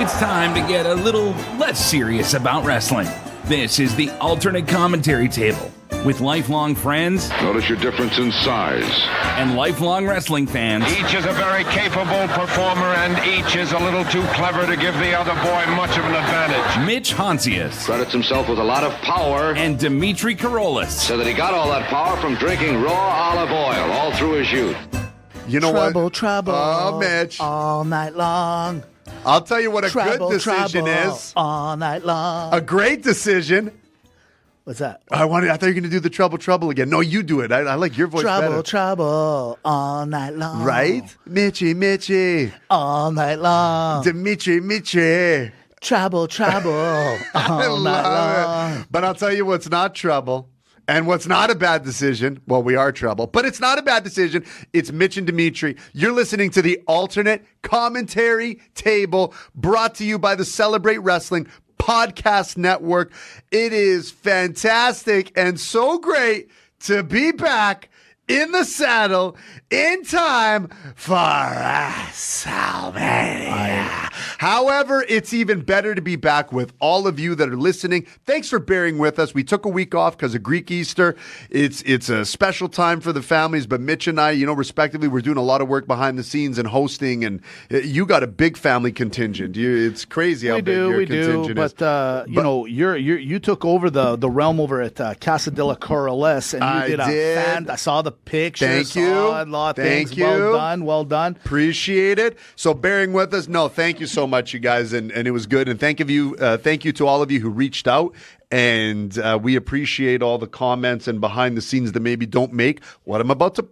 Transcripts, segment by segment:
It's time to get a little less serious about wrestling. This is the Alternate Commentary Table with lifelong friends. Notice your difference in size. And lifelong wrestling fans. Each is a very capable performer, and each is a little too clever to give the other boy much of an advantage. Mitch Honsius. Credits himself with a lot of power. And Dimitri Karolis. So that he got all that power from drinking raw olive oil all through his youth. You know trouble, what? Trouble, Oh, Mitch. all night long. I'll tell you what a Trouble, good decision trouble, is. all night long. A great decision. What's that? I thought you were going to do the trouble again. No, you do it. I like your voice better. Trouble, all night long. Right? Mitchy. All night long. Dimitri. Trouble, all night long. But I'll tell you what's not trouble. And what's not a bad decision, well, we are trouble, but it's not a bad decision. It's Mitch and Dimitri. You're listening to the Alternate Commentary Table, brought to you by the Celebrate Wrestling Podcast Network. It is fantastic and so great to be back in the saddle in time for WrestleMania. However, it's even better to be back with all of you that are listening. Thanks for bearing with us. We took a week off because of Greek Easter. It's a special time for the families, but Mitch and I, respectively, we're doing a lot of work behind the scenes and hosting, and you got a big family contingent. It's crazy how big your contingent is. But you took over the realm over at Casa de la Corrales, and you did. I saw the pictures. Thank you. Thank you. Well done. Appreciate it. So bearing with us. No, thank you so much, you guys, and it was good. And thank you to all of you who reached out. And we appreciate all the comments and behind the scenes that maybe don't make what I'm about to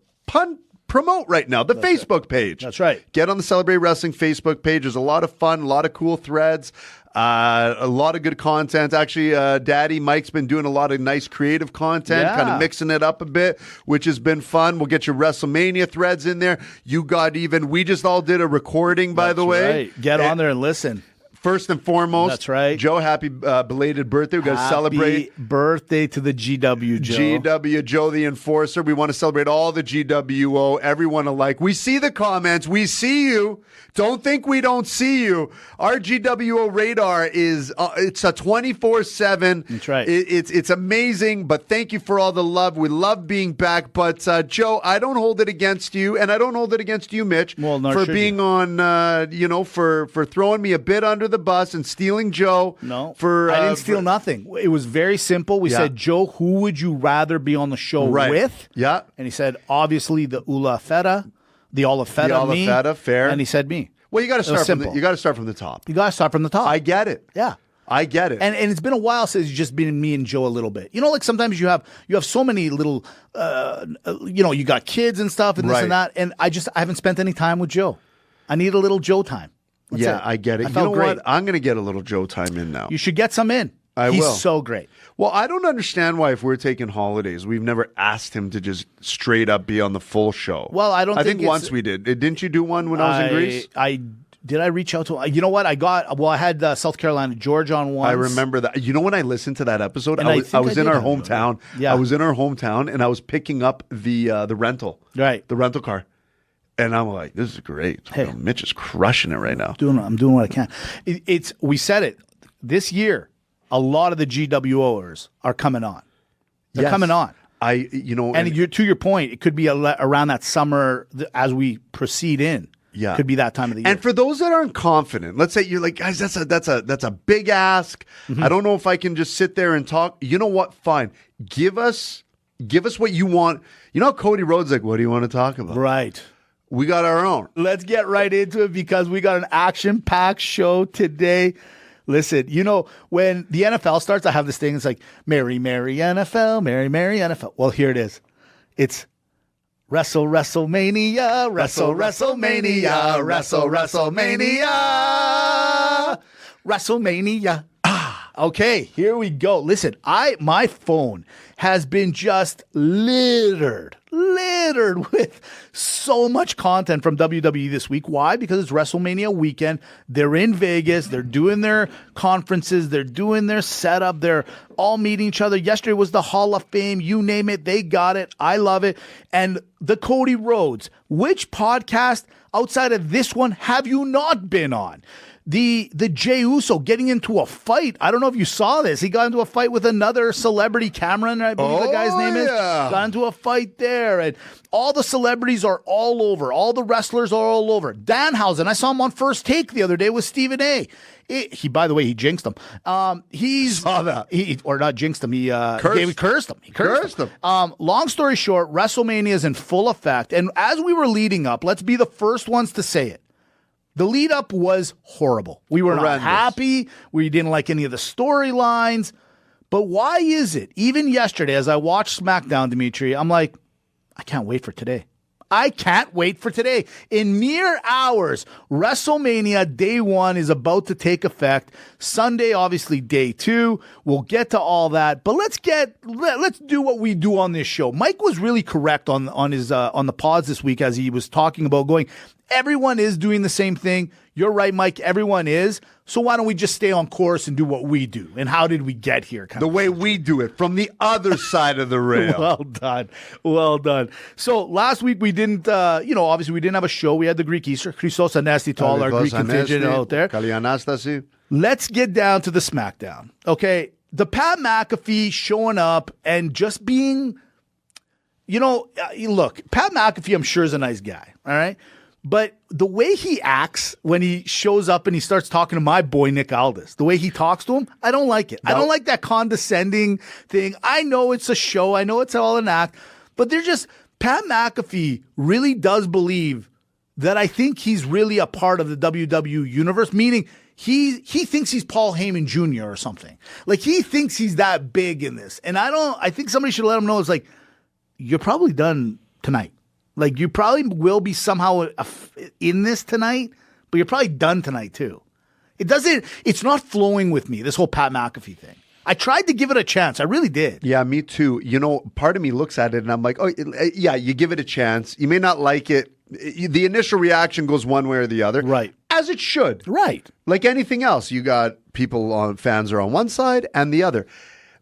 promote right now, the Facebook page. That's right. Get on the Celebrate Wrestling Facebook page. There's a lot of fun, a lot of cool threads. A lot of good content. Actually, Daddy Mike's been doing a lot of nice creative content, kind of mixing it up a bit, which has been fun. We'll get your WrestleMania threads in there. We just all did a recording, by the way. Right. Get on there and listen. First and foremost, that's right. Joe, happy belated birthday. We've got to celebrate. Happy birthday to the GW, Joe. GW, Joe the Enforcer. We want to celebrate all the GWO, everyone alike. We see the comments. We see you. Don't think we don't see you. Our GWO radar is it's a 24/7. That's right. It's amazing, but thank you for all the love. We love being back. But Joe, I don't hold it against you, and I don't hold it against you, Mitch, for being on, for throwing me a bit under the bus and stealing Joe. No, I didn't steal nothing. It was very simple. We said, Joe, who would you rather be on the show with? Yeah. And he said, obviously, the Olafeta, me. Fair. And he said me. Well, you got to start from the top. You got to start from the top. I get it. Yeah. I get it. And it's been a while since it's just been me and Joe a little bit. Like sometimes you have so many little, you got kids and stuff and this and that. And I haven't spent any time with Joe. I need a little Joe time. That's it. I get it. I felt great. What? I'm going to get a little Joe time in now. You should get some in. He's so great. Well, I don't understand why if we're taking holidays, we've never asked him to just straight up be on the full show. Well, I think once we did. Didn't you do one when I was in Greece? Did I reach out to? You know what? I had South Carolina George on once. I remember that. You know, when I listened to that episode, and I was in our hometown. Yeah. I was in our hometown, and I was picking up the rental, right? The rental car. And I'm like, this is great. Hey, Mitch is crushing it right now. I'm doing what I can. We said it this year. A lot of the GWOers are coming on. They're coming on. And to your point, it could be around that summer as we proceed in. Yeah, could be that time of the year. And for those that aren't confident, let's say you're like, guys, that's a big ask. Mm-hmm. I don't know if I can just sit there and talk. You know what? Fine. Give us what you want. You know how Cody Rhodes like, what do you want to talk about? Right. We got our own. Let's get right into it because we got an action-packed show today. Listen, when the NFL starts, I have this thing. It's like, Merry, Merry NFL, Merry, Merry NFL. Well, here it is. It's WrestleMania, WrestleMania, WrestleMania. Okay, here we go. Listen, my phone has been just littered with so much content from WWE this week. Why? Because it's WrestleMania weekend. They're in Vegas. They're doing their conferences. They're doing their setup. They're all meeting each other. Yesterday was the Hall of Fame. You name it. They got it. I love it. And the Cody Rhodes. Which podcast outside of this one have you not been on? The Jey Uso getting into a fight. I don't know if you saw this. He got into a fight with another celebrity, Cameron, I believe the guy's name is. Got into a fight there. And all the celebrities are all over. All the wrestlers are all over. Danhausen, I saw him on First Take the other day with Stephen A. By the way, he jinxed him. Saw that. Or not jinxed him. He cursed him. He cursed him. Long story short, WrestleMania is in full effect. And as we were leading up, let's be the first ones to say it. The lead up was horrible. We were not happy. We didn't like any of the storylines. But why is it? Even yesterday, as I watched SmackDown, Dimitri, I'm like, I can't wait for today. I can't wait for today. In mere hours, WrestleMania Day 1 is about to take effect. Sunday, obviously, Day 2. We'll get to all that. But let's do what we do on this show. Mike was really correct on the pods this week as he was talking about going, everyone is doing the same thing. You're right, Mike. Everyone is. So why don't we just stay on course and do what we do? And how did we get here? The way we do it, from the other side of the rail. Well done. Well done. So last week we didn't, obviously we didn't have a show. We had the Greek Easter. Christos Anesti to all our Greek contingent out there. Kalianastasi. Let's get down to the SmackDown. Okay. The Pat McAfee showing up and just being, look, Pat McAfee, I'm sure is a nice guy. All right. But the way he acts when he shows up and he starts talking to my boy Nick Aldis, the way he talks to him, I don't like it. Nope. I don't like that condescending thing. I know it's a show. I know it's all an act. But Pat McAfee really does believe that I think he's really a part of the WWE universe, meaning he thinks he's Paul Heyman Jr. or something. Like he thinks he's that big in this. And I think somebody should let him know it's like, you're probably done tonight. Like, you probably will be somehow in this tonight, but you're probably done tonight, too. It's not flowing with me, this whole Pat McAfee thing. I tried to give it a chance. I really did. Yeah, me too. Part of me looks at it and I'm like, oh, yeah, you give it a chance. You may not like it. The initial reaction goes one way or the other. Right. As it should. Right. Like anything else, you got fans are on one side and the other.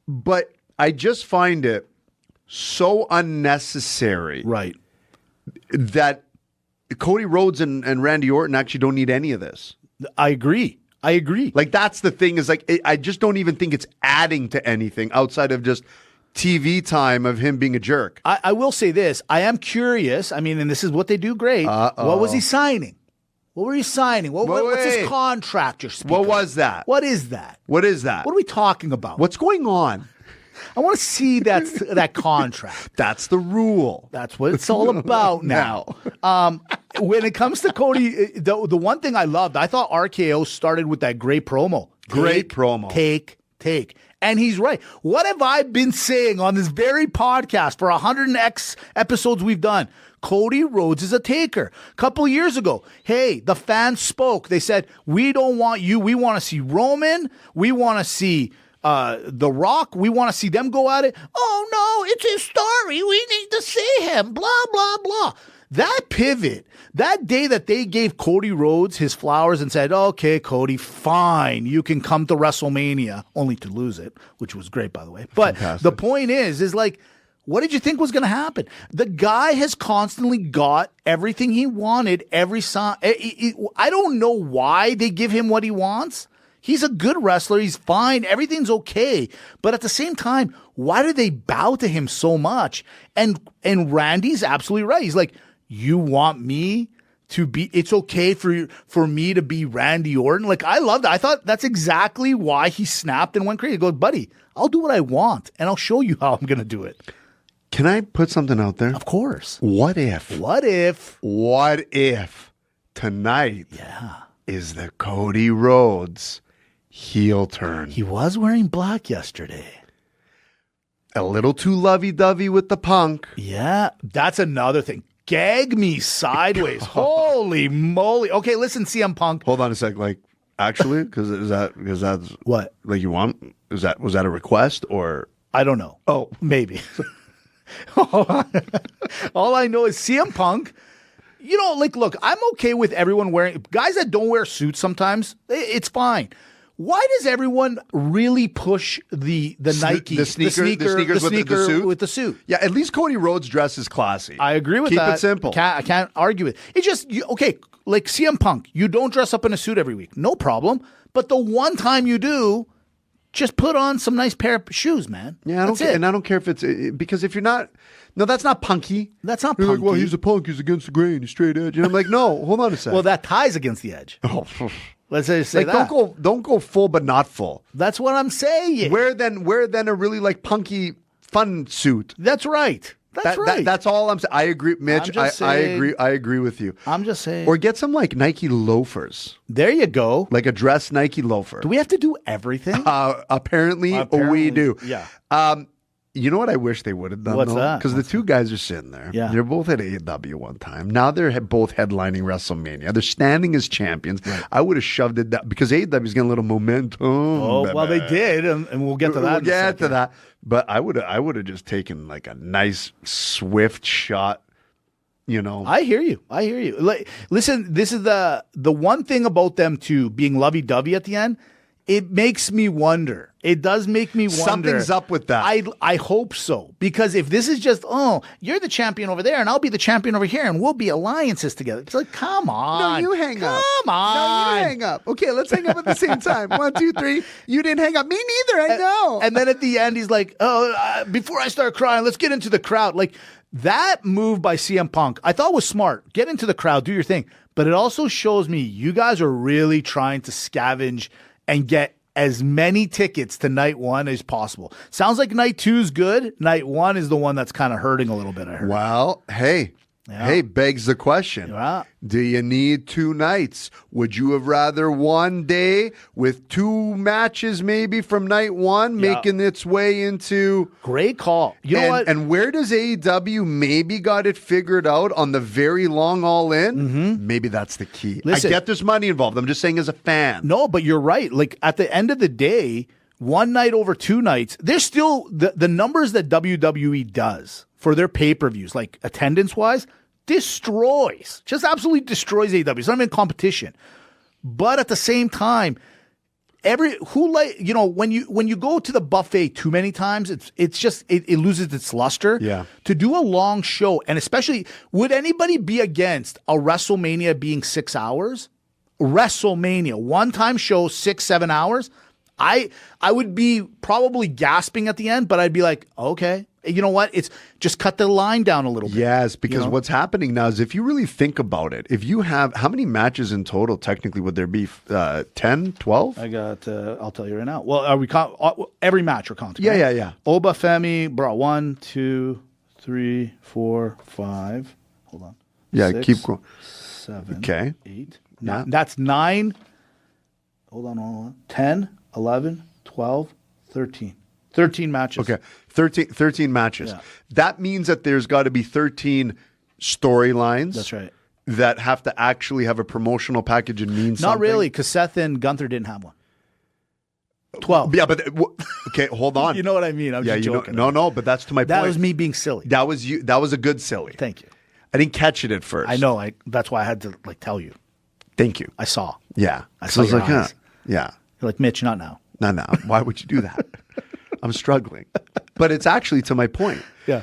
But I just find it so unnecessary. Right. That Cody Rhodes and Randy Orton actually don't need any of this. I agree. Like, that's the thing is, like, I just don't even think it's adding to anything outside of just TV time of him being a jerk. I will say this. I am curious. I mean, and this is what they do great. What was he signing? What were you signing? What's his contract you're speaking? What was that? What is that? What is that? What are we talking about? What's going on? I want to see that contract. That's the rule. That's what it's all about now. When it comes to Cody, the one thing I loved, I thought RKO started with that great promo. Great promo. Take. And he's right. What have I been saying on this very podcast for 100x episodes we've done? Cody Rhodes is a taker. A couple of years ago, hey, the fans spoke. They said, we don't want you. We want to see Roman. We want to see The Rock. We want to see them go at it. Oh, no, it's his story. We need to see him. Blah, blah, blah. That pivot, that day that they gave Cody Rhodes his flowers and said, okay, Cody, fine, you can come to WrestleMania, only to lose it, which was great, by the way. But fantastic. The point is like, what did you think was going to happen? The guy has constantly got everything he wanted every time. I don't know why they give him what he wants. He's a good wrestler. He's fine. Everything's okay. But at the same time, why do they bow to him so much? And Randy's absolutely right. He's like, you want me to be, it's okay for me to be Randy Orton. Like, I loved it. I thought that's exactly why he snapped and went crazy. He goes, buddy, I'll do what I want and I'll show you how I'm going to do it. Can I put something out there? Of course. What if tonight is the Cody Rhodes heel turn? He was wearing black yesterday. A little too lovey-dovey with the Punk. Yeah, that's another thing. Gag me sideways. Holy moly. Okay, listen, CM Punk. Hold on a sec. Like, actually, because that's what? Like, you want? Was that a request or? I don't know. Oh, maybe. All I know is CM Punk. Like, look, I'm okay with everyone wearing, guys that don't wear suits sometimes, it's fine. Why does everyone really push the Nike, the sneakers with the suit? Yeah, at least Cody Rhodes dresses classy. I agree with that. Keep it simple. I can't argue with it. It's just, okay, like CM Punk, you don't dress up in a suit every week. No problem. But the one time you do, just put on some nice pair of shoes, man. Yeah, I don't care. And I don't care if it's because if you're not, no, that's not punky. That's not You're punky. like, well, he's a punk. He's against the grain. He's straight edge. And I'm like, no, hold on a second. Well, that ties against the edge. Oh, Let's just say like that. don't go full, but not full. That's what I'm saying. Wear then a really like punky fun suit. That's right. That's right. That's all I'm saying. I agree, Mitch. I'm just I saying- agree. I agree with you. I'm just saying. Or get some like Nike loafers, There you go. like a dress Nike loafer. Do we have to do everything? Apparently, we do. Yeah. You know what I wish they would have done? What's that? Because the two guys are sitting there. Yeah. They're both at AEW one time. Now they're both headlining WrestleMania. They're standing as champions. Right. I would have shoved it down because AEW's getting a little momentum. Oh, well, they did, and we'll get to that. We'll get to that. But I would have just taken like a nice swift shot. You know, I hear you. Like, listen, this is the one thing about them too being lovey-dovey at the end. It makes me wonder. It does make me wonder. Something's up with that. I hope so. Because if this is just, you're the champion over there and I'll be the champion over here and we'll be alliances together. It's like, come on. No, you hang up. Come on. No, you hang up. Okay, let's hang up at the same time. 1, 2, 3. You didn't hang up. Me neither. I know. And then at the end, he's like, before I start crying, let's get into the crowd. Like, that move by CM Punk, I thought was smart. Get into the crowd, do your thing. But it also shows me you guys are really trying to scavenge and get as many tickets to night one as possible. Sounds like night 2's good. Night 1 is the one that's kind of hurting a little bit, I heard. Well, hey, begs the question. Yeah. Do you need 2 nights? Would you have rather one day with 2 matches maybe from night 1 making its way into... Great call. You know what? And where does AEW maybe got it figured out on the very long all-in? Mm-hmm. Maybe that's the key. Listen, I get there's money involved. I'm just saying as a fan. No, but you're right. Like, at the end of the day, one night over 2 nights, there's still the numbers that WWE does for their pay-per-views, like attendance-wise, just absolutely destroys AEW. It's not even competition. But at the same time, when you go to the buffet too many times, it loses its luster. Yeah. To do a long show, and especially, would anybody be against a WrestleMania being 6 hours? WrestleMania, one-time show, 6-7 hours. I would be probably gasping at the end, but I'd be like, okay. You know what? It's just cut the line down a little bit. Yes, because what's happening now is if you really think about it, if you have, how many matches in total technically would there be? 10, 12? I got, I'll tell you right now. Well, are we every match we're counting? Yeah, right? yeah, yeah. Oba Femi, bro, 1, 2, 3, 4, 5. Hold on. Yeah, 6, keep going. 7, Okay. 8. Yeah. That's 9. Hold on. 10, 11, 12, 13. 13 matches. Okay, 13 matches. Yeah. That means that there's got to be 13 storylines. That's right. That have to actually have a promotional package and mean something. Not really, because Seth and Gunther didn't have one. 12. Yeah, but okay, hold on. You know what I mean? I'm just joking. No, but that's to my point. That was me being silly. That was you. That was a good silly. Thank you. I didn't catch it at first. I know. That's why I had to tell you. Thank you. I saw. Yeah. I So saw your eyes. yeah. You're like, Mitch, not now. No. Why would you do that? I'm struggling. But it's actually to my point. Yeah.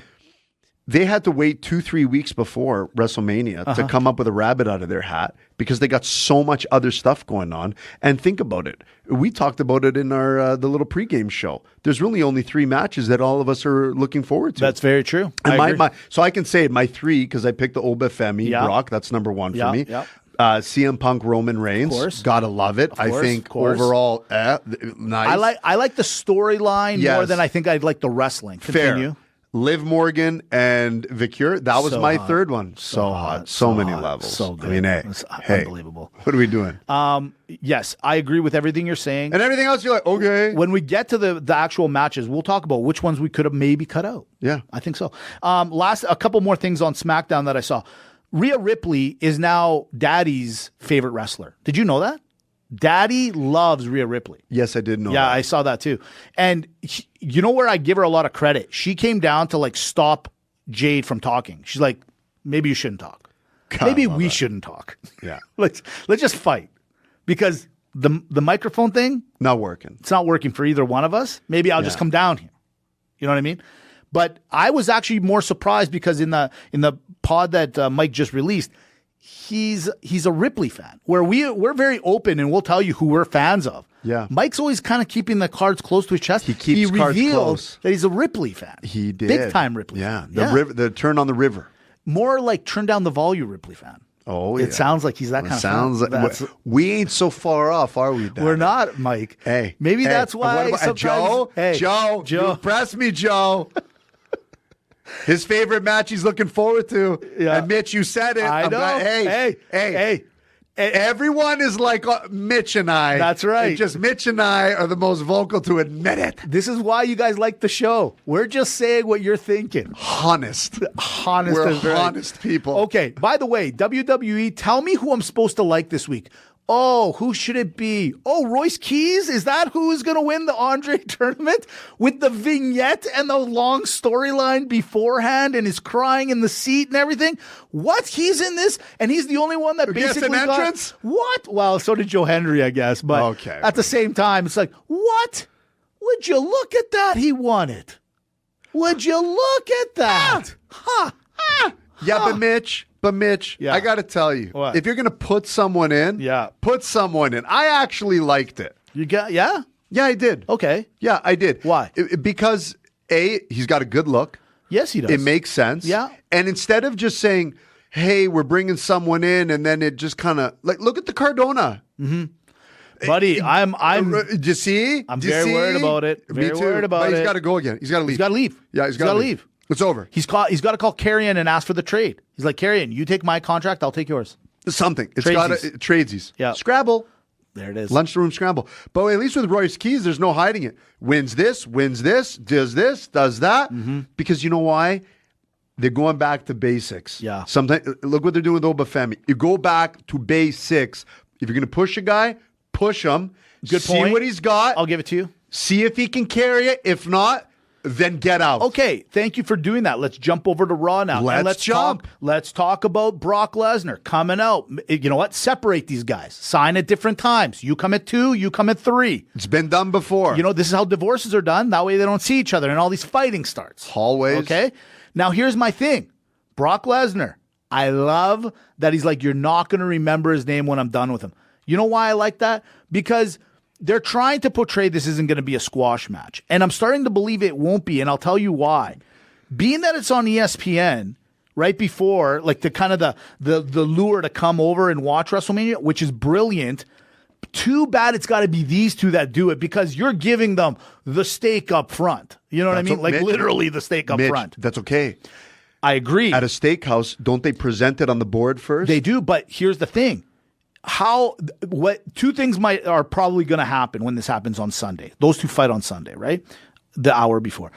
They had to wait 2-3 weeks before WrestleMania to come up with a rabbit out of their hat because they got so much other stuff going on. And think about it. We talked about it in our the little pregame show. There's really only 3 matches that all of us are looking forward to. That's very true. And so I can say my 3 because I picked the Oba Femi, Yeah. Brock. That's number 1 for me. Yeah. CM Punk, Roman Reigns. Of course. Gotta love it. I think overall, nice. I like the storyline Yes. more than I think I'd like the wrestling. Continue. Fair. Liv Morgan and Vicure. That was So my hot. 3rd one. So hot. So many hot. levels. So good. I mean, It's hey, unbelievable. What are we doing? Yes, I agree with everything you're saying. And everything else, you're like, okay. When we get to the actual matches, we'll talk about which ones we could have maybe cut out. Yeah. I think so. A couple more things on SmackDown that I saw. Rhea Ripley is now Daddy's favorite wrestler. Did you know that? Daddy loves Rhea Ripley. Yes, I did know Yeah, that. I saw that too. And you know where I give her a lot of credit? She came down to stop Jade from talking. She's like, maybe you shouldn't talk. Maybe we shouldn't talk. Yeah. let's just fight. Because the microphone thing, Not working. it's not working for either one of us. Maybe I'll just come down here. You know what I mean? But I was actually more surprised because in the pod that Mike just released, he's a Ripley fan, where we're very open and we'll tell you who we're fans of. Yeah. Mike's always kind of keeping the cards close to his chest. He keeps cards revealed close. that he's a Ripley fan. He did. Big time Ripley Yeah. fan. River, the turn on the river. More like turn down the volume Ripley fan. Oh, It sounds like he's that kind of sounds fan. like we ain't so far off, are we? Dad? We're not, Mike. Hey, maybe hey, that's why. what about, Joe? Hey, Joe, you impress me, Joe. His favorite match he's looking forward to. Yeah. And Mitch, you said it. I know. Hey. Everyone is like Mitch and I. That's right. And just Mitch and I are the most vocal to admit it. This is why you guys like the show. We're just saying what you're thinking. Honest. We're is right. Honest people. Okay, by the way, WWE, tell me who I'm supposed to like this week. Oh, who should it be? Oh, Royce Keys? Is that who's going to win the Andre tournament? With the vignette and the long storyline beforehand and his crying in the seat and everything? What? He's in this? And he's the only one that basically an entrance? What? Well, so did Joe Henry, I guess. But at the same time, it's like, what? Would you look at that? He won it. Would you look at that? Yeah, but Mitch, I got to tell you, What? if you're going to put someone in, put someone in. I actually liked it. Yeah, I did. Okay. Yeah, I did. Why? Because he's got a good look. Yes, he does. It makes sense. Yeah. And instead of just saying, hey, we're bringing someone in, and then it just kind of, like, look at the Cardona. Mm-hmm. Buddy, I'm do you see? I'm very worried about it. Me too. Worried about He's it. got to go again. He's got to leave. He's got to leave. Yeah, he's got to leave. It's over. He's got to call Carrion and ask for the trade. He's like, Carrion, you take my contract, I'll take yours. Something. It's got to tradesies. Yeah. Scrabble. There it is. Lunchroom scramble. But at least with Royce Keys, there's no hiding it. Wins this, does that. Mm-hmm. Because you know why? They're going back to basics. Yeah. Sometimes look what they're doing with Obafemi. You go back to basics. If you're going to push a guy, push him. Good point. See what he's got. I'll give it to you. See if he can carry it. If not, then get out. Okay, thank you for doing that. Let's jump over to Raw now. Let's jump. Let's talk about Brock Lesnar coming out. You know what? Separate these guys. Sign at different times. You come at 2, you come at 3. It's been done before. You know, this is how divorces are done. That way they don't see each other and all these fighting starts. Hallways. Okay? Now here's my thing. Brock Lesnar. I love that he's like, you're not going to remember his name when I'm done with him. You know why I like that? Because they're trying to portray this isn't going to be a squash match. And I'm starting to believe it won't be, and I'll tell you why. Being that it's on ESPN right before, like the kind of the lure to come over and watch WrestleMania, which is brilliant. Too bad it's got to be these two that do it because you're giving them the steak up front. You know what I mean? Like literally the steak up front. That's okay. I agree. At a steakhouse, don't they present it on the board first? They do, but here's the thing. Two things are probably going to happen when this happens on Sunday. Those two fight on Sunday, right? The hour before.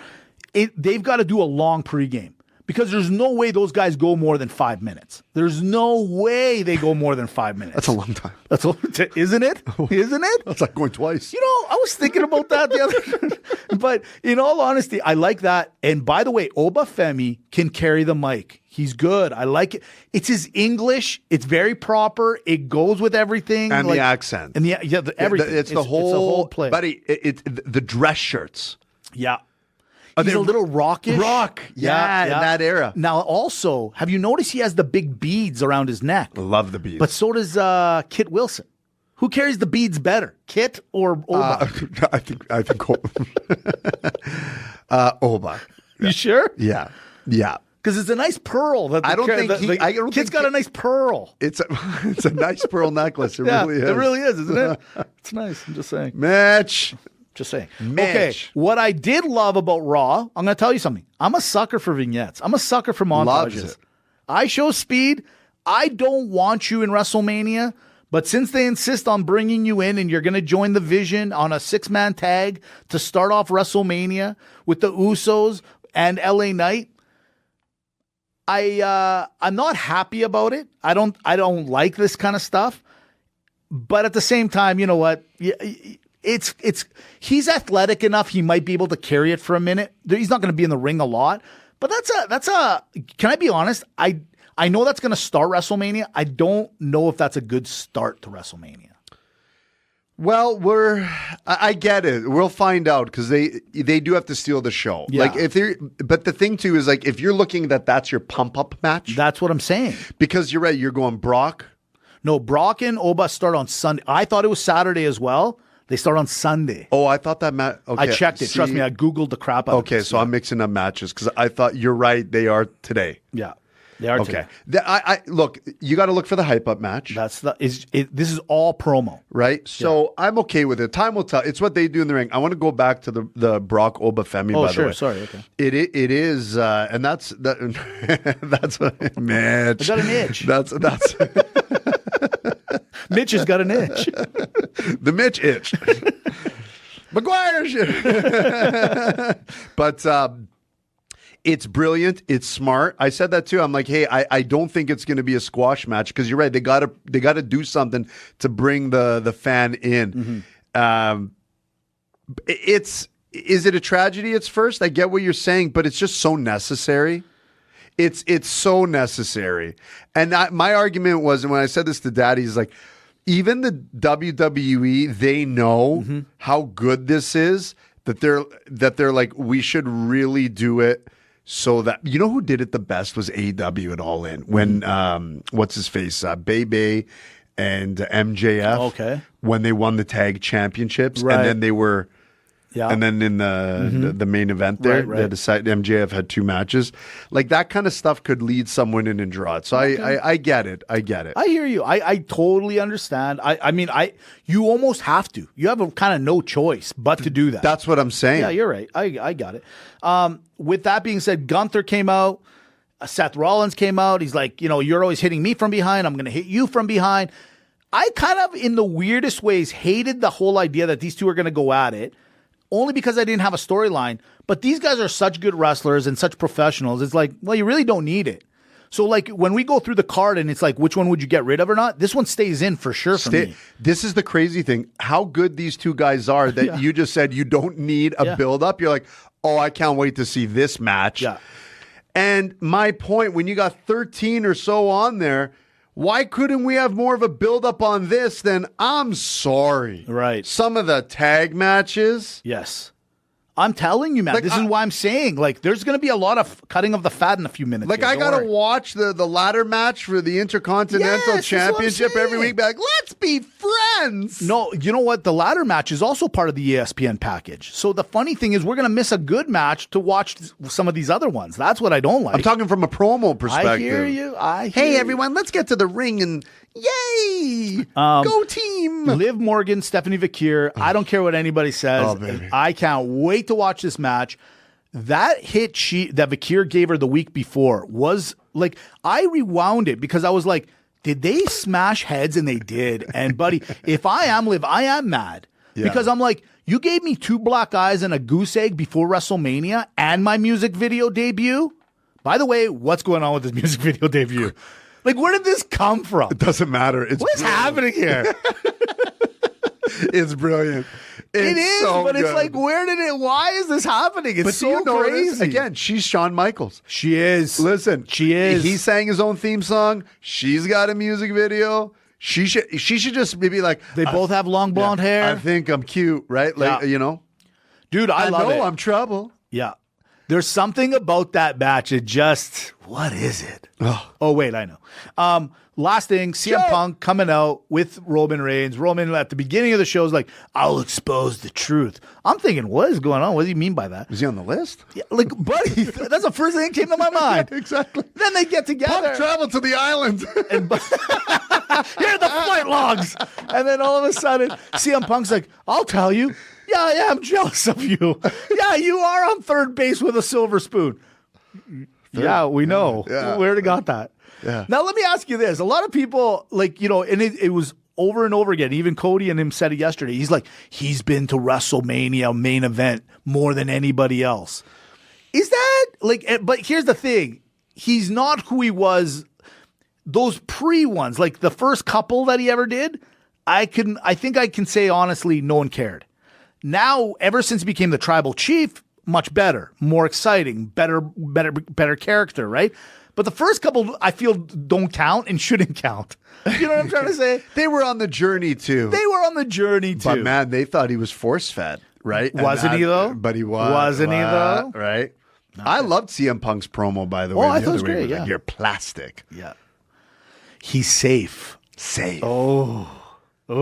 They've got to do a long pregame because there's no way those guys go more than 5 minutes. There's no way they go more than 5 minutes. That's a long time. Isn't it? Isn't it? That's like going twice. You know, I was thinking about that the other but in all honesty, I like that. And by the way, Obafemi can carry the mic. He's good. I like it. It's his English. It's very proper. It goes with everything. And the accent. And everything. It's the whole play. Buddy, the dress shirts. Yeah. He's a little rockish. Rock. Yeah, in that era. Now, also, have you noticed he has the big beads around his neck? I love the beads. But so does Kit Wilson. Who carries the beads better, Kit or Oba? I think Oba. You sure? Yeah. Because it's a nice pearl. Kit's got a nice pearl. It's a nice pearl necklace. It really is. It really is, isn't it? It's nice. I'm just saying. Mitch. Just saying. Mitch. Okay, what I did love about Raw, I'm going to tell you something. I'm a sucker for vignettes. I'm a sucker for montages. Loves it. I show speed. I don't want you in WrestleMania, but since they insist on bringing you in and you're going to join the Vision on a 6-man tag to start off WrestleMania with the Usos and LA Knight, I'm not happy about it. I don't like this kind of stuff. But at the same time, you know what? He's athletic enough. He might be able to carry it for a minute. He's not going to be in the ring a lot, but can I be honest? I know that's going to start WrestleMania. I don't know if that's a good start to WrestleMania. Well, I get it. We'll find out because they do have to steal the show. Yeah. Like but the thing too is like if you're looking that's your pump up match. That's what I'm saying. Because you're right. You're going Brock. No, Brock and Oba start on Sunday. I thought it was Saturday as well. They start on Sunday. Oh, I thought that match. Okay. I checked it. Trust me, I Googled the crap out of it. Okay, so I'm mixing up matches because I thought you're right. They are today. Yeah, they are today. I look. You got to look for the hype up match. This is all promo. Right? So I'm okay with it. Time will tell. It's what they do in the ring. I want to go back to the Brock Oba Femi, by the way. Sorry. Okay. It is, and that's what Mitch. I got an itch. That's Mitch has got an itch. the Mitch itch. McGuire shit. But it's brilliant. It's smart. I said that too. I'm like, hey, I don't think it's going to be a squash match because you're right. They got to do something to bring the fan in. Is it a tragedy? It's first. I get what you're saying, but it's just so necessary. It's so necessary. And my argument was, and when I said this to Daddy, he's like, even the WWE, they know how good this is that they're like, we should really do it so that you know who did it the best was AEW at All In when what's his face Bebe and MJF when they won the tag championships and then they were. Yeah. And then in the main event there, they decided MJF had 2 matches. Like that kind of stuff could lead someone in and draw it. So I get it. I get it. I hear you. I totally understand. I mean, you almost have to. You have a kind of no choice but to do that. That's what I'm saying. Yeah, you're right. I got it. With that being said, Gunther came out. Seth Rollins came out. He's like, you're always hitting me from behind. I'm going to hit you from behind. I kind of, in the weirdest ways, hated the whole idea that these two are going to go at it. Only because I didn't have a storyline. But these guys are such good wrestlers and such professionals. It's like, well, you really don't need it. So, like, when we go through the card and it's like, which one would you get rid of or not? This one stays in for sure for me. This is the crazy thing. How good these two guys are that you just said you don't need a build-up. You're like, oh, I can't wait to see this match. Yeah. And my point, when you got 13 or so on there, why couldn't we have more of a build-up on this than, I'm sorry. Right. Some of the tag matches. Yes. I'm telling you, man, like, this is why I'm saying, like, there's going to be a lot of cutting of the fat in a few minutes. Like, I got to watch the ladder match for the Intercontinental Championship every week. Be like, let's be friends. No, you know what? The ladder match is also part of the ESPN package. So the funny thing is we're going to miss a good match to watch some of these other ones. That's what I don't like. I'm talking from a promo perspective. I hear you. Hey, everyone, let's get to the ring and yay! Go team! Liv Morgan, Stephanie Vakir. I don't care what anybody says. Oh, baby. I can't wait to watch this match. That hit that Vakir gave her the week before was like, I rewound it because I was like, did they smash heads? And they did. And buddy, if I am Liv, I am mad because I'm like, you gave me 2 black eyes and a goose egg before WrestleMania and my music video debut. By the way, what's going on with this music video debut? Like, where did this come from? It doesn't matter. What's happening here? It's brilliant. It's so but good. It's like, why is this happening? It's so crazy. Again, she's Shawn Michaels. She is. Listen, she is. He sang his own theme song. She's got a music video. She should just be like, they both have long blonde hair. I think I'm cute, right? Like, dude, I love it. I'm trouble. Yeah. There's something about that match. What is it? Oh, wait, I know. Last thing, CM Punk coming out with Roman Reigns. Roman at the beginning of the show is like, I'll expose the truth. I'm thinking, what is going on? What do you mean by that? Is he on the list? Yeah, like, buddy, that's the first thing that came to my mind. Exactly. Then they get together. Punk traveled to the island. And here are the flight logs. And then all of a sudden, CM Punk's like, I'll tell you. Yeah, I'm jealous of you. Yeah, you are on third base with a silver spoon. Yeah, we know. Yeah. We already got that. Yeah. Now, let me ask you this. A lot of people, like, and it was over and over again. Even Cody and him said it yesterday. He's like, he's been to WrestleMania main event more than anybody else. Is that, like, but here's the thing. He's not who he was. Those pre-ones, like the first couple that he ever did, I think I can say honestly, no one cared. Now, ever since he became the tribal chief, much better, more exciting, better character, right? But the first couple, I feel, don't count and shouldn't count. You know what I'm trying to say? They were on the journey too. But man, they thought he was force-fed, right? Wasn't he though? But he was. Wasn't he though? Right? I loved CM Punk's promo, by the way. I thought it was great, yeah. You're plastic. Yeah. He's safe. Safe. Oh. That's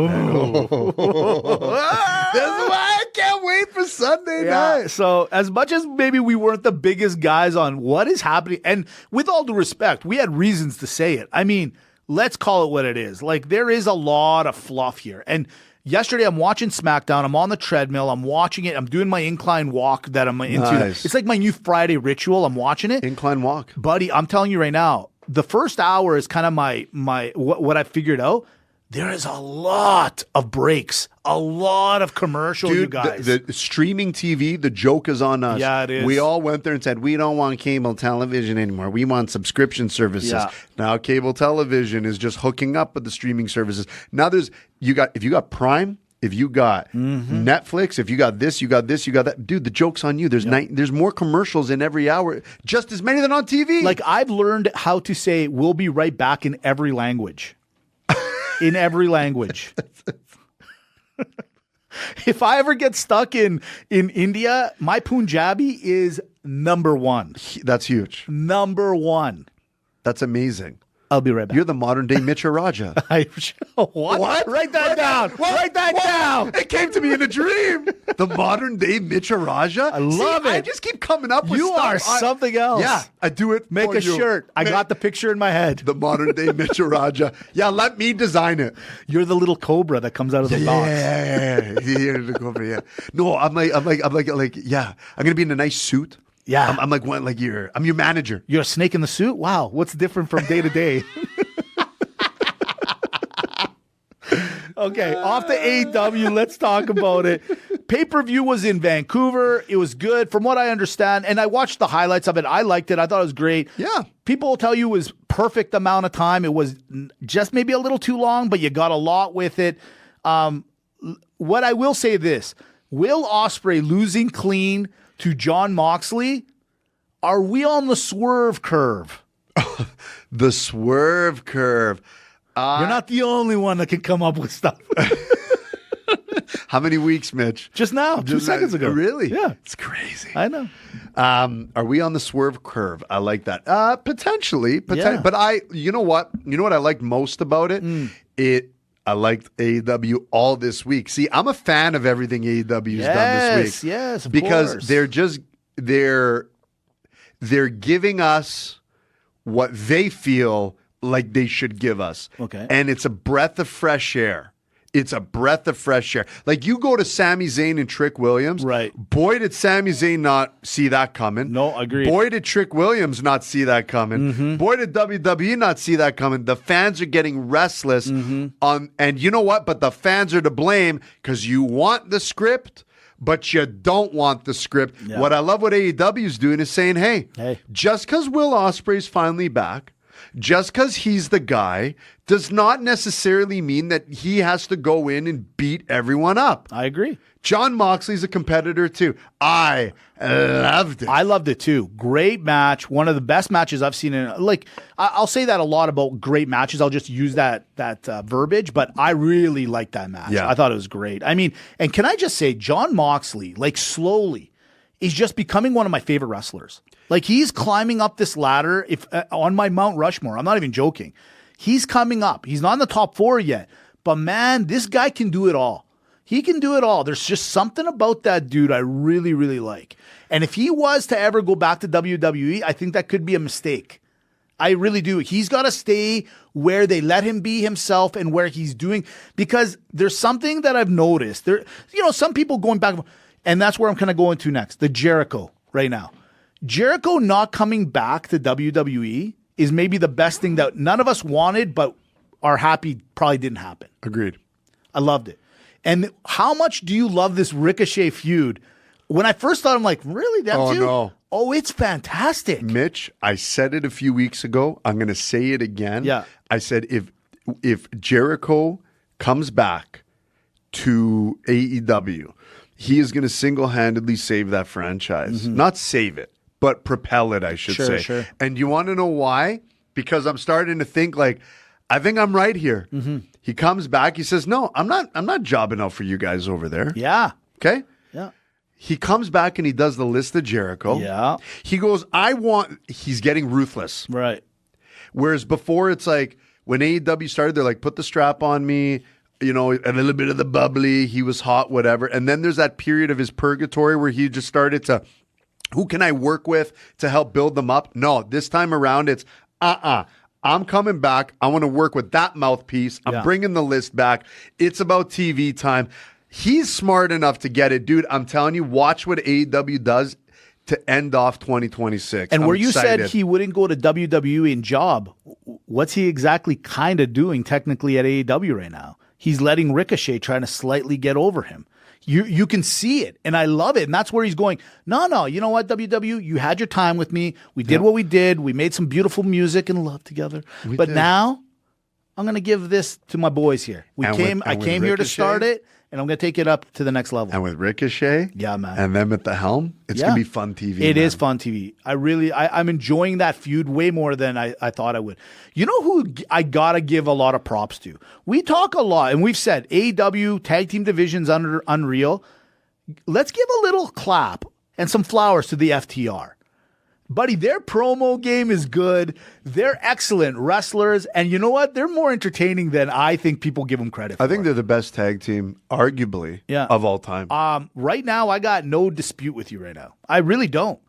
why I can't wait for Sunday night. So as much as maybe we weren't the biggest guys on what is happening, and with all due respect, we had reasons to say it. I mean, let's call it what it is. Like, there is a lot of fluff here. And yesterday I'm watching SmackDown. I'm on the treadmill. I'm watching it. I'm doing my incline walk that I'm into. Nice. It's like my new Friday ritual. I'm watching it. Incline walk. Buddy, I'm telling you right now, the first hour is kind of my what I figured out. There is a lot of breaks, a lot of commercial, Dude, you guys. The streaming TV, the joke is on us. Yeah, it is. We all went there and said, we don't want cable television anymore. We want subscription services. Yeah. Now cable television is just hooking up with the streaming services. Now if you got Prime, if you got Netflix, if you got this, you got that. Dude, the joke's on you. There's more commercials in every hour, just as many than on TV. Like, I've learned how to say "we'll be right back" in every language. In every language. If I ever get stuck in India, my Punjabi is number one. That's huge. Number one. That's amazing. I'll be right back. You're the modern day Mitch Raja. What? Write that down. Write that down. It came to me in a dream. The modern day Mitch Raja. I love it. I just keep coming up with You stuff. are something else. Yeah, I do it. Make for a you. shirt. I got the picture in my head. The modern day Mitch Raja. Yeah, let me design it. You're the little cobra that comes out of the box. Yeah. No, I'm like, yeah. I'm gonna be in a nice suit. Yeah. I'm I'm your manager. You're a snake in the suit? Wow. What's different from day to day? Okay, off to AEW. Let's talk about it. Pay-per-view was in Vancouver. It was good from what I understand. And I watched the highlights of it. I liked it. I thought it was great. Yeah. People will tell you it was perfect amount of time. It was just maybe a little too long, but you got a lot with it. What I will say this, Will Ospreay losing clean to Jon Moxley, are we on the swerve curve? The swerve curve. You're not the only one that can come up with stuff. How many weeks, Mitch? Just now, 2 seconds ago. Really? Yeah. It's crazy. I know. Are we on the swerve curve? I like that. Potentially. Yeah. But you know what? You know what I liked most about it? I liked AEW all this week. See, I'm a fan of everything AEW's done this week. Yes, of because course. they're giving us what they feel like they should give us. Okay. And it's a breath of fresh air. It's a breath of fresh air. Like, you go to Sami Zayn and Trick Williams. Right. Boy, did Sami Zayn not see that coming. No, agreed. Boy, did Trick Williams not see that coming. Mm-hmm. Boy, did WWE not see that coming. The fans are getting restless. Mm-hmm. And you know what? But the fans are to blame because you want the script, but you don't want the script. Yeah. What I love what AEW is doing is saying, hey, Hey. just because Will Ospreay's finally back, just because he's the guy, does not necessarily mean that he has to go in and beat everyone up. I agree. Jon Moxley's a competitor too. I loved it. I loved it too. Great match. One of the best matches I've seen in, like, I'll say that a lot about great matches. I'll just use that verbiage, but I really liked that match. Yeah. I thought it was great. I mean, and can I just say, Jon Moxley, like, slowly is just becoming one of my favorite wrestlers. Like, he's climbing up this ladder on my Mount Rushmore. I'm not even joking. He's coming up. He's not in the top 4 yet. But man, this guy can do it all. He can do it all. There's just something about that dude I really, really like. And if he was to ever go back to WWE, I think that could be a mistake. I really do. He's got to stay where they let him be himself and where he's doing. Because there's something that I've noticed. There, some people going back, and that's where I'm kind of going to next. The Jericho right now. Jericho not coming back to WWE is maybe the best thing that none of us wanted, but are happy probably didn't happen. Agreed. I loved it. And how much do you love this Ricochet feud? When I first thought, I'm like, really? That Oh, too? no. Oh, it's fantastic. Mitch, I said it a few weeks ago. I'm going to say it again. Yeah. I said if Jericho comes back to AEW, he is going to single-handedly save that franchise. Not save it, but propel it, I should say. Sure. And you want to know why? Because I'm starting to think like, I think I'm right here. Mm-hmm. He comes back. He says, no, I'm not jobbing out for you guys over there. Yeah. Okay? Yeah. He comes back and he does the list of Jericho. Yeah. He goes, he's getting ruthless. Right. Whereas before it's like, when AEW started, they're like, put the strap on me, a little bit of the bubbly. He was hot, whatever. And then there's that period of his purgatory where he just started to, who can I work with to help build them up? No, this time around it's, I'm coming back. I want to work with that mouthpiece. I'm bringing the list back. It's about TV time. He's smart enough to get it. Dude, I'm telling you, watch what AEW does to end off 2026. And I'm where you excited. said he wouldn't go to WWE in job, what's he exactly kind of doing technically at AEW right now? He's letting Ricochet trying to slightly get over him. You can see it, and I love it. And that's where he's going, no, you know what, WW? You had your time with me. We did what we did. We made some beautiful music and love together. But now I'm going to give this to my boys here. I came here to start it, and I'm going to take it up to the next level. And with Ricochet, yeah, man, and them at the helm, it's going to be fun TV. It is fun TV. I'm enjoying that feud way more than I thought I would. You know who I got to give a lot of props to? We talk a lot, and we've said AEW tag team divisions under unreal. Let's give a little clap and some flowers to the FTR. Buddy, their promo game is good. They're excellent wrestlers. And you know what? They're more entertaining than I think people give them credit for. I think they're the best tag team, arguably, of all time. Right now, I got no dispute with you right now. I really don't.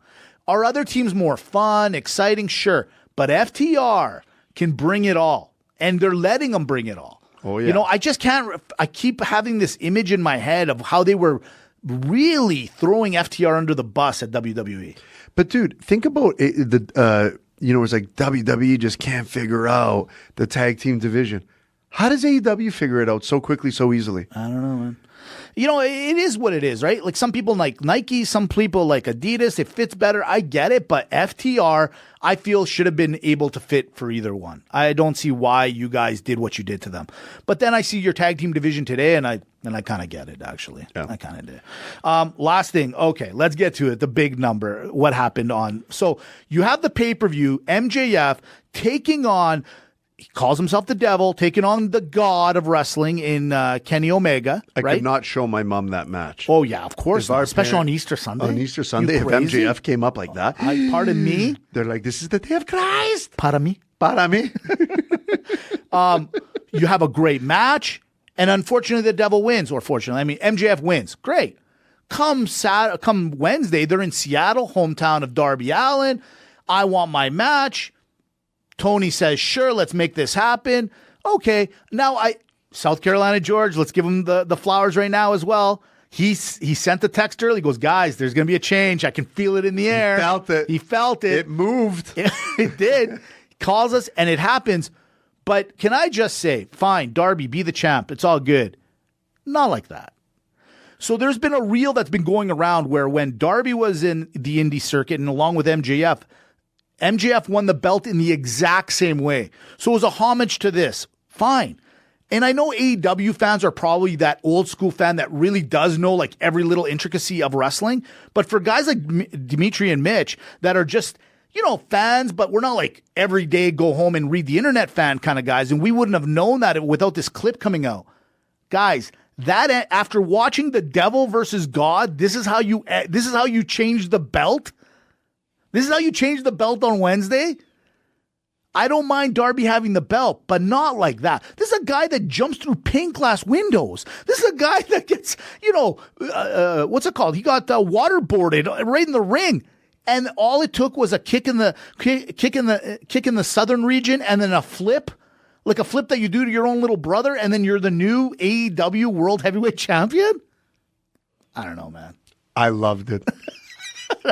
Are other teams more fun, exciting? Sure. But FTR can bring it all. And they're letting them bring it all. Oh, yeah. I just can't. I keep having this image in my head of how they were really throwing FTR under the bus at WWE. But dude, think about it, it's like WWE just can't figure out the tag team division. How does AEW figure it out so quickly, so easily? I don't know, man. It is what it is, right? Like some people like Nike, some people like Adidas. It fits better. I get it. But FTR, I feel, should have been able to fit for either one. I don't see why you guys did what you did to them. But then I see your tag team division today, and I kind of get it, actually. Yeah. I kind of did. Last thing. Okay, let's get to it. The big number. What happened on. So you have the pay-per-view, MJF taking on, he calls himself the devil, taking on the god of wrestling in Kenny Omega. I could not show my mom that match. Oh, yeah, of course. Especially on Easter Sunday. On Easter Sunday, if MJF came up like that. Pardon me? They're like, this is the day of Christ. Pardon me? Pardon me? You have a great match, and unfortunately, the devil wins. Or fortunately, MJF wins. Great. Come Wednesday, they're in Seattle, hometown of Darby Allin. I want my match. Tony says, sure, let's make this happen. Okay, now South Carolina George, let's give him the flowers right now as well. He sent the text early. He goes, guys, there's going to be a change. I can feel it in the air. He felt it. It moved. It did. He calls us, and it happens. But can I just say, fine, Darby, be the champ. It's all good. Not like that. So there's been a reel that's been going around where when Darby was in the indie circuit and along with MJF won the belt in the exact same way. So it was a homage to this. Fine. And I know AEW fans are probably that old school fan that really does know like every little intricacy of wrestling. But for guys like Dimitri and Mitch that are just, fans, but we're not like every day go home and read the internet fan kind of guys. And we wouldn't have known that without this clip coming out. Guys, that after watching the devil versus God, this is how you change the belt. This is how you change the belt on Wednesday? I don't mind Darby having the belt, but not like that. This is a guy that jumps through pane glass windows. This is a guy that gets, what's it called? He got waterboarded right in the ring. And all it took was a kick in the southern region and then a flip. Like a flip that you do to your own little brother, and then you're the new AEW World Heavyweight Champion? I don't know, man. I loved it.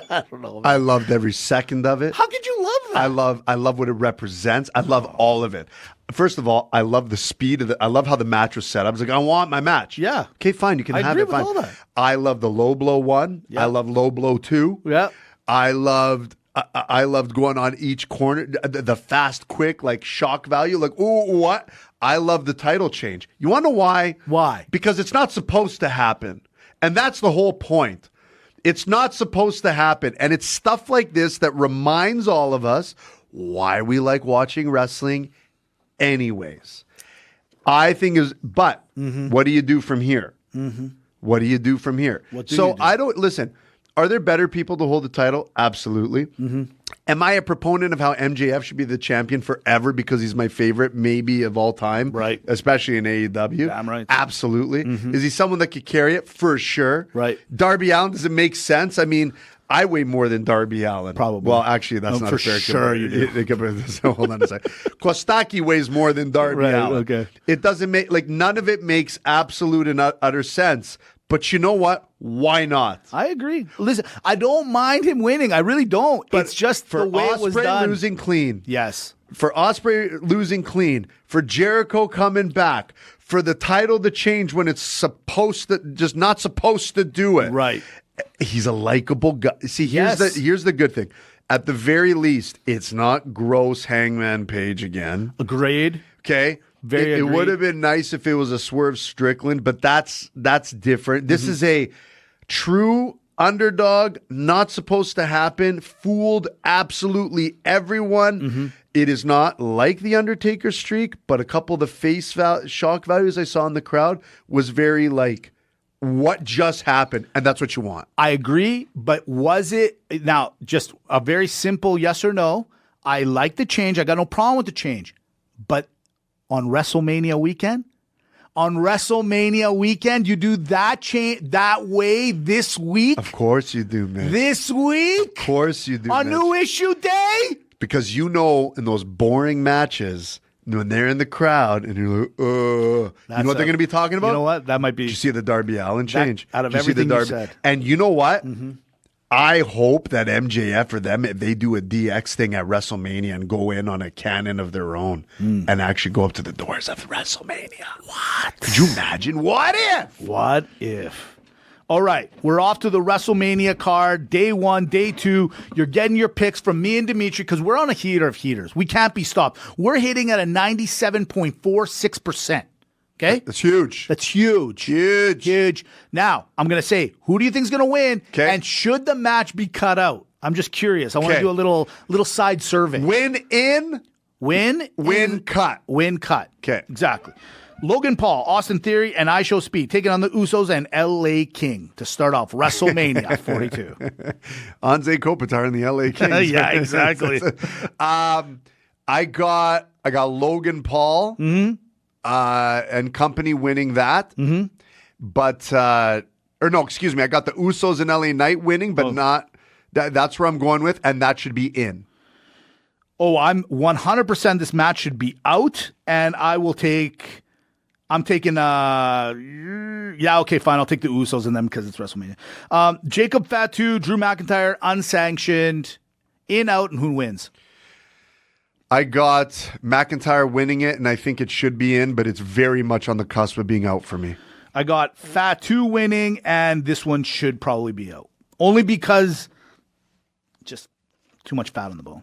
I don't know, man. I loved every second of it. How could you love that? I love what it represents. I love all of it. First of all, I love the speed of it. I love how the match was set. I was like, I want my match. Yeah. Okay, fine. You can have it. Fine. All that. I love the low blow one. Yeah. I love low blow two. Yeah. I loved going on each corner, the fast, quick, like shock value. Like, ooh, what? I love the title change. You want to know why? Why? Because it's not supposed to happen. And that's the whole point. It's not supposed to happen. And it's stuff like this that reminds all of us why we like watching wrestling anyways. I think but what do you do from here? What do you do from here? I don't, listen, are there better people to hold the title? Absolutely. Am I a proponent of how MJF should be the champion forever because he's my favorite maybe of all time? Right. Especially in AEW. Damn right. Absolutely. Is he someone that could carry it? For sure. Right. Darby Allin, does it make sense? I mean, I weigh more than Darby Allin. Probably. Well, actually, that's not for a fair sure you do. So hold on a second. Kostaki weighs more than Darby Allin. Okay. It doesn't make, like, none of it makes absolute and utter sense. But you know what? Why not? I agree. Listen, I don't mind him winning. I really don't. But it's just for the way it was Ospreay done. losing clean. Yes. For Ospreay losing clean. For Jericho coming back. For the title to change when it's supposed to, just not supposed to do it. Right. He's a likable guy. See, here's Yes. here's the good thing. At the very least, it's not gross Hangman Page again. Agreed. Okay. It agreed. would have been nice if it was a Swerve Strickland, but that's different. This is a true underdog, not supposed to happen, fooled absolutely everyone. It is not like the Undertaker streak, but a couple of the shock values I saw in the crowd was very like, what just happened? And that's what you want. I agree, but was it now just a very simple yes or no? I like the change. I got no problem with the change. But on WrestleMania weekend, you do that change that way this week? Of course you do, man. This week? Of course you do, On Mitch. New Issue Day? Because you know in those boring matches, when they're in the crowd and you're like, you know what they're going to be talking about? You know what? That might be. Did you see the Darby Allin change? Out of Did you see the everything you Darby? said. And you know what? I hope that MJF or them, if they do a DX thing at WrestleMania and go in on a cannon of their own and actually go up to the doors of WrestleMania. What? Could you imagine? What if? What if? All right, we're off to the WrestleMania card. Day 1, day 2. You're getting your picks from me and Dimitri because we're on a heater of heaters. We can't be stopped. We're hitting at a 97.46%. Okay? That's huge. That's huge. Huge. Now, I'm going to say, who do you think is going to win? Okay. And should the match be cut out? I'm just curious. I want to Okay. do a little side survey. Win in, Win cut. Win cut. Okay. Exactly. Logan Paul, Austin Theory, and I Show Speed taking on the Usos and LA King to start off WrestleMania 42. Anze Kopitar and the LA Kings. Yeah, exactly. I got Logan Paul and company winning that. But I got the Usos and LA Knight winning, but not that's where I'm going with, and that should be in. Oh, I'm 100% this match should be out, and I'm taking okay, fine. I'll take the Usos and them because it's WrestleMania. Jacob Fatu, Drew McIntyre, unsanctioned, in, out, and who wins? I got McIntyre winning it, and I think it should be in, but it's very much on the cusp of being out for me. I got Fatu winning, and this one should probably be out. Only because just too much fat on the bone.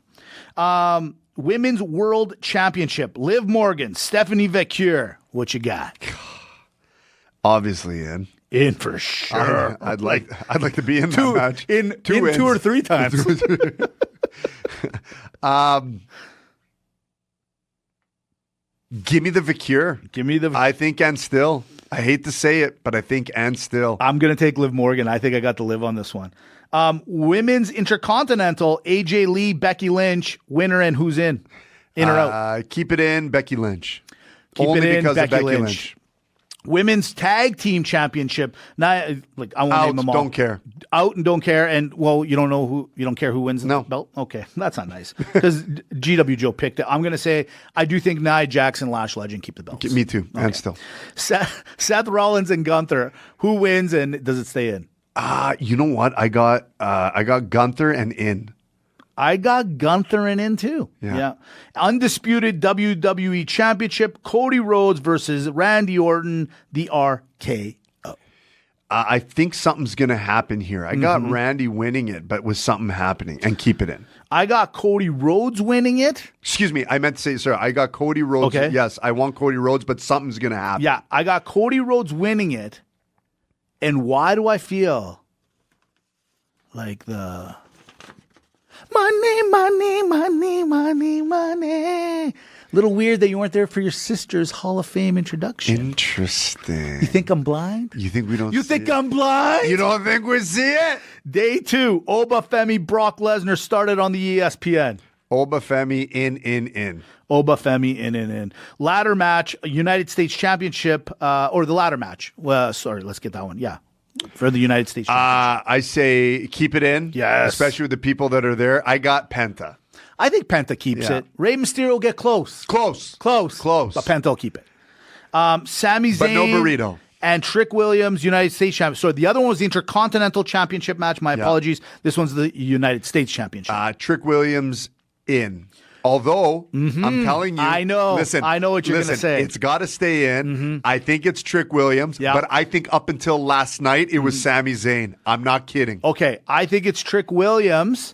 Women's World Championship. Liv Morgan, Stephanie Vecchio. What you got? Obviously in. In for sure. I'd like to be in that match. In Two two wins. or three times. Give me the Vecchio. Give me the. I think and still. I hate to say it, but I think and still. I'm going to take Liv Morgan. I think I got to live on this one. Women's Intercontinental, AJ Lee, Becky Lynch, winner, and who's in? In or out? Keep it in, Becky Lynch. Keep Only it in, because Becky of Becky Lynch. Lynch. Women's Tag Team Championship. Now, I won't Out, name them all. don't care. Out and don't care. And you don't care who wins the belt? Okay, that's not nice. Because GW Joe picked it. I'm going to say, I do think Nia Jax and Lash Legend keep the belts. Me too, and still. Seth Rollins and Gunther. Who wins and does it stay in? You know what? I got Gunther and in. I got Gunther and in too. Yeah. Undisputed WWE Championship, Cody Rhodes versus Randy Orton, the RKO. I think something's going to happen here. I got Randy winning it, but with something happening, and keep it in. I got Cody Rhodes winning it. Excuse me. I meant to say, sir, I got Cody Rhodes. Okay. Yes, I want Cody Rhodes, but something's going to happen. Yeah, I got Cody Rhodes winning it. And why do I feel like the money. Little weird that you weren't there for your sister's Hall of Fame introduction. Interesting. You think I'm blind? You think we don't You see think it? I'm blind? You don't think we see it? Day 2, Obafemi Brock Lesnar started on the ESPN. Obafemi in. Obafemi in. Ladder match, United States Championship, or the ladder match. Well, sorry, let's get that one. Yeah, for the United States Championship. I say keep it in. Yes. Especially with the people that are there. I got Penta. I think Penta keeps Yeah. it. Rey Mysterio will get close. Close. But Penta will keep it. Sami Zayn. But no burrito. And Trick Williams, United States Champion. So the other one was the Intercontinental Championship match. My apologies. This one's the United States Championship. Trick Williams in. Although, I'm telling you. I know. Listen, I know what you're going to say. It's got to stay in. I think it's Trick Williams. Yeah. But I think up until last night, it was Sami Zayn. I'm not kidding. Okay, I think it's Trick Williams.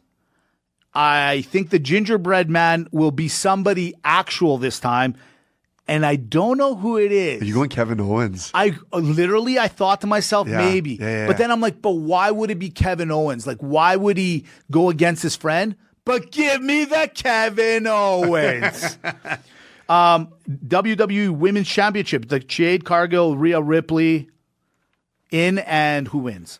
I think the gingerbread man will be somebody actual this time, and I don't know who it is. Are you going Kevin Owens? I thought to myself, Yeah, maybe. yeah. But then I'm like, but why would it be Kevin Owens? Like, why would he go against his friend? But give me the Kevin Owens. WWE Women's Championship, the Jade Cargill, Rhea Ripley in, and who wins?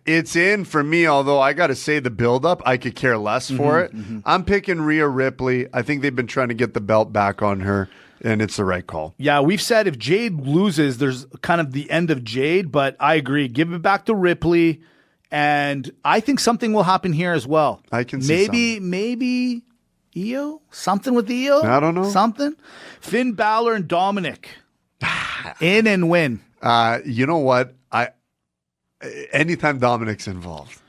It's in for me, although I got to say the build-up, I could care less for it. I'm picking Rhea Ripley. I think they've been trying to get the belt back on her, and it's the right call. Yeah, we've said if Jade loses, there's kind of the end of Jade, but I agree. Give it back to Ripley, and I think something will happen here as well. I can see maybe Io? Something with Io? I don't know. Something? Finn Balor and Dominic in and win. You know what? Anytime Dominic's involved.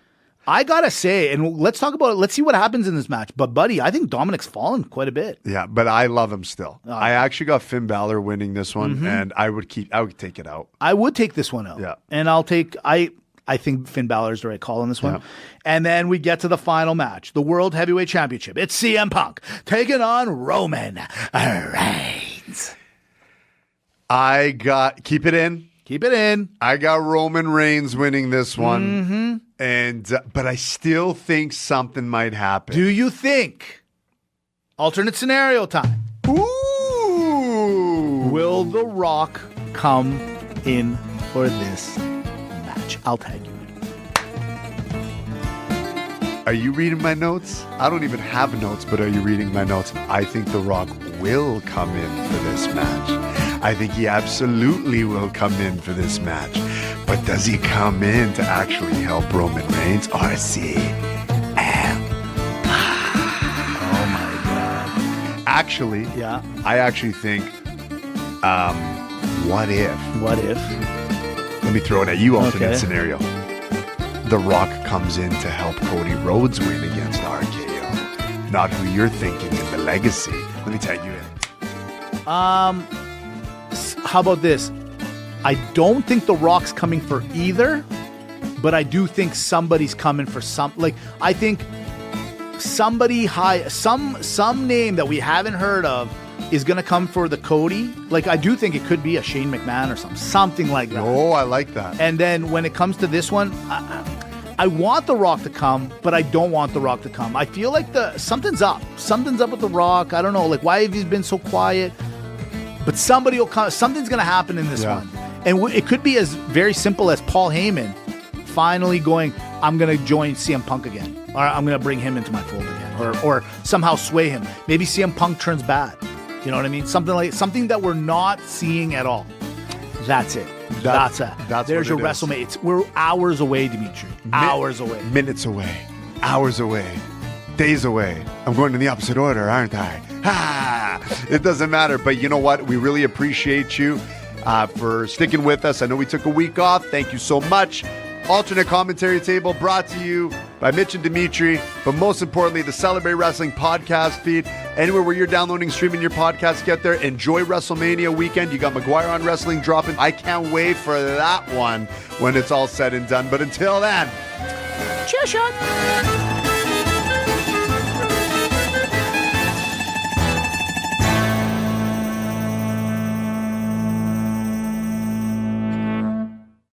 I gotta say, and let's talk about it. Let's see what happens in this match. But buddy, I think Dominic's fallen quite a bit. Yeah, but I love him still. I actually got Finn Balor winning this one, and I would take it out. I would take this one out. Yeah. And I think Finn Balor is the right call on this one. Yeah. And then we get to the final match, the World Heavyweight Championship. It's CM Punk taking on Roman Reigns. I got keep it in. Keep it in. I got Roman Reigns winning this one, and but I still think something might happen. Do you think? Alternate scenario time. Ooh! Will The Rock come in for this match? I'll tag you in. Are you reading my notes? I don't even have notes, but are you reading my notes? I think The Rock will come in for this match. I think he absolutely will come in for this match. But does he come in to actually help Roman Reigns? Actually, Yeah. I actually think, what if? What if? Let me throw it at you, alternate Okay. scenario. The Rock comes in to help Cody Rhodes win against RKO. Not who you're thinking in the legacy. Let me tag you in. How about this? I don't think The Rock's coming for either, but I do think somebody's coming for some. Like, I think somebody high, some name that we haven't heard of is going to come for the Cody. Like, I do think it could be a Shane McMahon or something like that. Oh, I like that. And then when it comes to this one, I want The Rock to come, but I don't want The Rock to come. I feel like something's up. Something's up with The Rock. I don't know. Like, why have you been so quiet? But somebody will come. Something's going to happen in this one. And it could be as very simple as Paul Heyman finally going, I'm going to join CM Punk again. Or I'm going to bring him into my fold again. Or somehow sway him. Maybe CM Punk turns bad. You know what I mean? Something that we're not seeing at all. That's it. That's There's your what it is. WrestleMania. We're hours away, Dimitri. Hours away. Minutes away. Hours away. Days away. I'm going in the opposite order, aren't I? Ha! It doesn't matter. But you know what? We really appreciate you for sticking with us. I know we took a week off. Thank you so much. Alternate Commentary Table brought to you by Mitch and Dimitri, but most importantly, the Celebrate Wrestling podcast feed. Anywhere where you're downloading, streaming your podcast, get there. Enjoy WrestleMania weekend. You got McGuire on Wrestling dropping. I can't wait for that one when it's all said and done. But until then, Cheers, Sean.